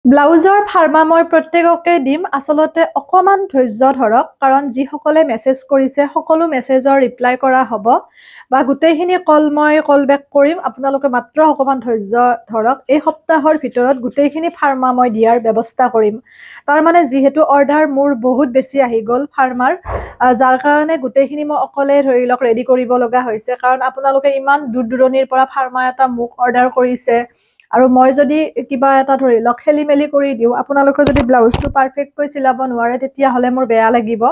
ব্লাউজৰ ফাৰ্মা মই প্ৰত্যেককে দিম আচলতে অকমান ধৈৰ্য ধৰক কাৰণ যিসকলে মেছেজ কৰিছে সকলো মেছেজৰ ৰিপ্লাই কৰা হ'ব বা গোটেইখিনি কল বেক কৰিম আপোনালোকে মাত্ৰ অকমান ধৈৰ্য ধৰক এই সপ্তাহৰ ভিতৰত গোটেইখিনি ফাৰ্মা মই দিয়াৰ ব্যৱস্থা কৰিম তাৰ মানে যিহেতু অৰ্ডাৰ মোৰ বহুত বেছি আহি গ'ল ফাৰ্মাৰ যাৰ কাৰণে গোটেইখিনি মই অকলে ধৰি লওক ৰেডি কৰিব লগা হৈছে কাৰণ আপোনালোকে ইমান দূৰ দূৰণিৰ পৰা ফাৰ্মা এটা মোক অৰ্ডাৰ কৰিছে আৰু মই যদি কিবা এটা ধৰি লওক খেলি মেলি কৰি দিওঁ আপোনালোকে যদি ব্লাউজটো পাৰফেক্টকৈ চিলাব নোৱাৰে তেতিয়াহ'লে মোৰ বেয়া লাগিব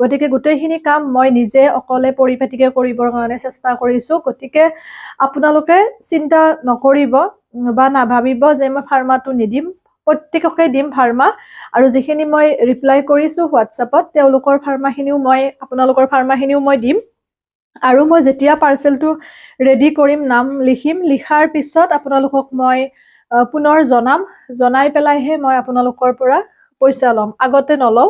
গতিকে গোটেইখিনি কাম মই নিজে অকলে পৰিপাটিকে কৰিবৰ কাৰণে চেষ্টা কৰিছোঁ গতিকে আপোনালোকে চিন্তা নকৰিব বা নাভাবিব যে মই ফাৰ্মাটো নিদিম প্ৰত্যেককে দিম ফাৰ্মা আৰু যিখিনি মই ৰিপ্লাই কৰিছোঁ হোৱাটছএপত তেওঁলোকৰ ফাৰ্মাখিনিও মই আপোনালোকৰ ফাৰ্মাখিনিও মই দিম আৰু মই যেতিয়া পাৰ্চেলটো ৰেডি কৰিম নাম লিখিম লিখাৰ পিছত আপোনালোকক মই পুনৰ জনাই পেলাইহে মই আপোনালোকৰ পৰা পইচা ল'ম আগতে নলওঁ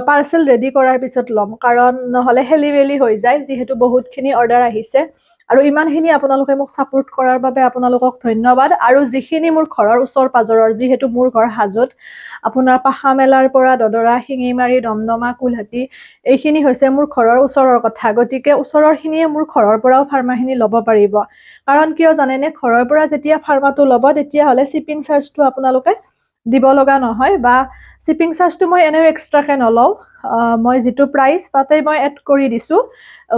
পাৰ্চেল ৰেডি কৰাৰ পিছত ল'ম কাৰণ নহ'লে খেলি মেলি হৈ যায় যিহেতু বহুতখিনি অৰ্ডাৰ আহিছে আৰু ইমানখিনি আপোনালোকে মোক ছাপোৰ্ট কৰাৰ বাবে আপোনালোকক ধন্যবাদ আৰু যিখিনি মোৰ ঘৰৰ ওচৰ পাজৰৰ যিহেতু মোৰ ঘৰ হাজোত আপোনাৰ পাখামেলাৰ পৰা দদৰা শিঙিমাৰী দমদমা কুলহাটী এইখিনি হৈছে মোৰ ঘৰৰ ওচৰৰ কথা গতিকে ওচৰৰখিনিয়ে মোৰ ঘৰৰ পৰাও ফাৰ্মাখিনি ল'ব পাৰিব কাৰণ কিয় জানেনে ঘৰৰ পৰা যেতিয়া ফাৰ্মাটো ল'ব তেতিয়াহ'লে শ্বিপিং চাৰ্জটো আপোনালোকে দিব লগা নহয় বা শ্বিপিং চাৰ্জটো মই এনেও এক্সট্ৰাকে নলওঁ মই যিটো প্ৰাইচ তাতে মই এড কৰি দিছোঁ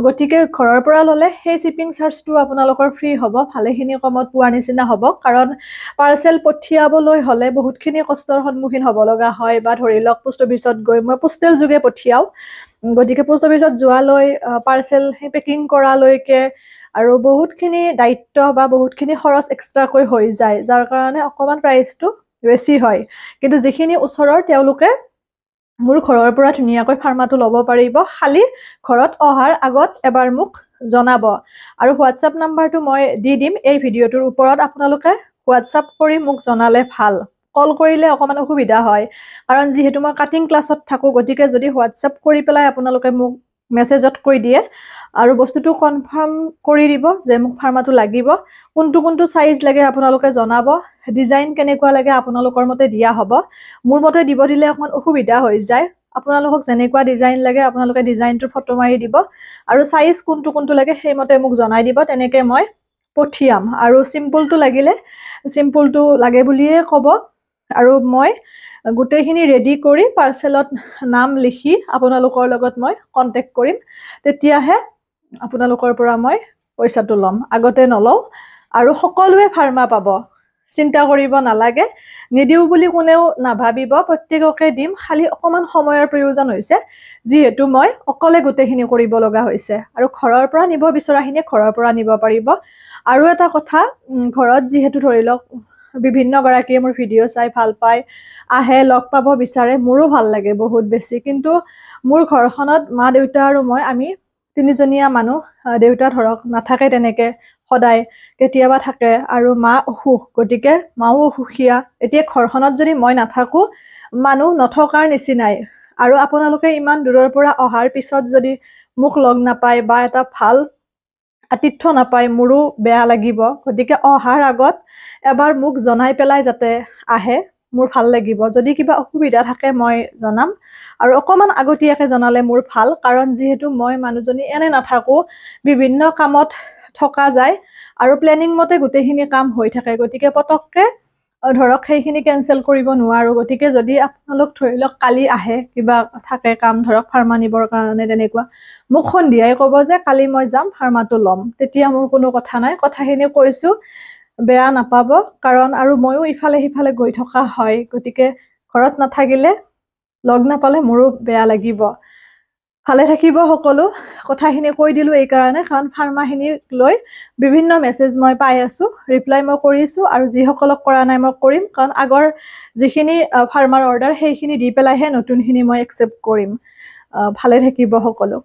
গতিকে ঘৰৰ পৰা ল'লে সেই শ্বিপিং চাৰ্জটো আপোনালোকৰ ফ্ৰী হ'ব ভালেখিনি কমত পোৱাৰ নিচিনা হ'ব কাৰণ পাৰ্চেল পঠিয়াবলৈ হ'লে বহুতখিনি কষ্টৰ সন্মুখীন হ'ব লগা হয় বা ধৰি লওক পোষ্ট অফিচত গৈ মই পোষ্টেল যোগে পঠিয়াওঁ গতিকে পোষ্ট অফিচত যোৱালৈ পাৰ্চেল সেই পেকিং কৰালৈকে আৰু বহুতখিনি দায়িত্ব বা বহুতখিনি খৰচ এক্সট্ৰাকৈ হৈ যায় যাৰ কাৰণে অকণমান প্ৰাইচটো বেছি হয় কিন্তু যিখিনি ওচৰৰ তেওঁলোকে মোৰ ঘৰৰ পৰা ধুনীয়াকৈ ফাৰ্মাটো ল'ব পাৰিব খালি ঘৰত অহাৰ আগত এবাৰ মোক জনাব আৰু হোৱাটছএপ নাম্বাৰটো মই দি দিম এই ভিডিঅ'টোৰ ওপৰত আপোনালোকে হোৱাটছএপ কৰি মোক জনালে ভাল কল কৰিলে অকণমান অসুবিধা হয় কাৰণ যিহেতু মই কাটিং ক্লাছত থাকোঁ গতিকে যদি হোৱাটছএপ কৰি পেলাই আপোনালোকে মোক মেছেজত কৈ দিয়ে আৰু বস্তুটো কনফাৰ্ম কৰি দিব যে মোক ফাৰ্মাটো লাগিব কোনটো সাইজ লাগে আপোনালোকে জনাব ডিজাইন কেনেকুৱা লাগে আপোনালোকৰ মতে দিয়া হ'ব মোৰ মতে দিব দিলে অকমান অসুবিধা হৈ যায় আপোনালোকক যেনেকুৱা ডিজাইন লাগে আপোনালোকে ডিজাইনটো ফটো মাৰি দিব আৰু সাইজ কোনটো লাগে সেইমতে মোক জনাই দিব তেনেকৈ মই পঠিয়াম আৰু চিম্পলটো লাগিলে চিম্পলটো লাগে বুলিয়ে ক'ব আৰু মই গোটেইখিনি ৰেডি কৰি পাৰ্চেলত নাম লিখি আপোনালোকৰ লগত মই কণ্টেক্ট কৰিম তেতিয়াহে আপোনালোকৰ পৰা মই পইচাটো ল'ম আগতে নলওঁ আৰু সকলোৱে ফাৰ্মা পাব চিন্তা কৰিব নালাগে নিদিওঁ বুলি কোনেও নাভাবিব প্ৰত্যেককে দিম খালি অকণমান সময়ৰ প্ৰয়োজন হৈছে যিহেতু মই অকলে গোটেইখিনি কৰিব লগা হৈছে আৰু ঘৰৰ পৰা নিব বিচৰাখিনিয়ে ঘৰৰ পৰা নিব পাৰিব আৰু এটা কথা ঘৰত যিহেতু ধৰি লওক বিভিন্ন গৰাকীয়ে মোৰ ভিডিঅ' চাই ভাল পায় আহে লগ পাব বিচাৰে মোৰো ভাল লাগে বহুত বেছি কিন্তু মোৰ ঘৰখনত মা দেউতা আৰু মই আমি তিনিজনীয়া মানুহ দেউতা ধৰক নাথাকে তেনেকৈ সদায় কেতিয়াবা থাকে আৰু মা অসুখ গতিকে মাও অসুখীয়া এতিয়া ঘৰখনত যদি মই নাথাকোঁ মানুহ নথকাৰ নিচিনাই আৰু আপোনালোকে ইমান দূৰৰ পৰা অহাৰ পিছত যদি মোক লগ নাপায় বা এটা ভাল আতিথ্য নাপায় মোৰো বেয়া লাগিব গতিকে অহাৰ আগত এবাৰ মোক জনাই পেলাই যাতে আহে মোৰ ভাল লাগিব যদি কিবা অসুবিধা থাকে মই জনাম আৰু অকণমান আগতীয়াকৈ জনালে মোৰ ভাল কাৰণ যিহেতু মই মানুহজনী এনে নাথাকোঁ বিভিন্ন কামত থকা যায় আৰু প্লেনিং মতে গোটেইখিনি কাম হৈ থাকে গতিকে পটককৈ ধৰক সেইখিনি কেঞ্চেল কৰিব নোৱাৰোঁ গতিকে যদি আপোনালোক ধৰি লওক কালি আহে কিবা থাকে কাম ধৰক ফাৰ্মা নিবৰ কাৰণে তেনেকুৱা মোক সন্ধিয়াই ক'ব যে কালি মই যাম ফাৰ্মাটো ল'ম তেতিয়া মোৰ কোনো কথা নাই কথাখিনি কৈছোঁ বেয়া নাপাব কাৰণ আৰু ময়ো ইফালে সিফালে গৈ থকা হয় গতিকে ঘৰত নাথাকিলে লগ নাপালে মোৰো বেয়া লাগিব ভালে থাকিব সকলো কথাখিনি কৈ দিলোঁ এইকাৰণে কাৰণ ফাৰ্মাখিনিক লৈ বিভিন্ন মেছেজ মই পাই আছোঁ ৰিপ্লাই মই কৰিছোঁ আৰু যিসকলক কৰা নাই মই কৰিম কাৰণ আগৰ যিখিনি ফাৰ্মাৰ অৰ্ডাৰ সেইখিনি দি পেলাইহে নতুনখিনি মই একচেপ্ট কৰিম ভালে থাকিব সকলো